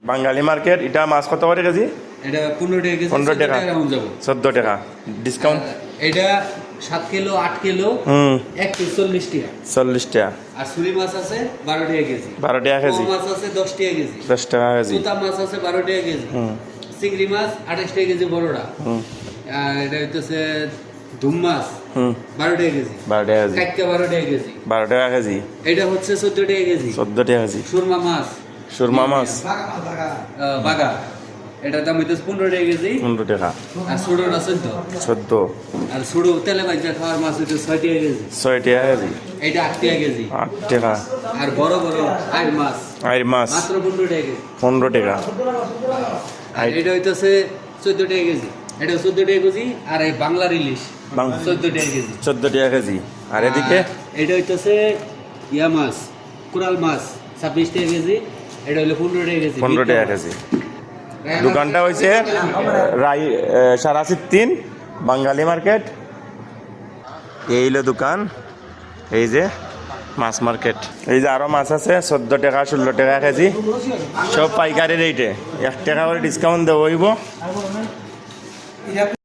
বাঙালি market এটা মাছ কত করে কেজি? এটা 15 টাকা কেজি, 15 টাকা, 14 টাকা ডিসকাউন্ট। এটা 7 কিলো 8 কিলো 1 কেজি 40 টাকা। 40 টাকা। আর সুরি মাছ আছে 12 টাকা কেজি। 12 টাকা কেজি। মাছ আছে 10 টাকা কেজি। 10 টাকা কেজি। সুতা মাছ আছে 12 টাকা কেজি। চিংড়ি মাছ 28 টাকা কেজি বড়টা। আর এটা হচ্ছে ধুম মাছ 12 টাকা কেজি। 12 টাকা কেজি। কাটকা 12 টাকা কেজি। 12 টাকা কেজি। এটা হচ্ছে 14 টাকা কেজি। 14 টাকা কেজি। সুরমা মাছ। সুরমা মাছ বাগা এটার দাম হইতেছে 15 টাকা কেজি। 15 টাকা। আর সুড়োটা 14। আর সুড়ো তেলে ভাজা খাওয়ার মাছ হইতেছে 6 টাকা কেজি। 6 টাকা কেজি। এটা 8 টাকা কেজি। 8 টাকা। আর বড় বড় আইর মাছ মাত্র 15 টাকা কেজি। 15 টাকা। আর এটা হইতেছে 14 টাকা কেজি। এটা 14 টাকা কেজি। আর এই বাংলার ইলিশ 14 টাকা কেজি। 14 টাকা কেজি। আর এদিকে এটা হইতেছে ইয়া মাছ কোরাল মাছ 26 টাকা কেজি। এটা হলো 15 টাকা কেজি। 15 টাকা কেজি। দোকানটা হয়েছে সারাশি 3 বাঙালি মার্কেট। এই হলো দোকান। এই যে মাছ মার্কেট। এই যে আরো মাছ আছে 14 টাকা 16 টাকা কেজি, সব পাইকারি রেটে। 1 টাকা করে ডিসকাউন্ট দেবো হইব।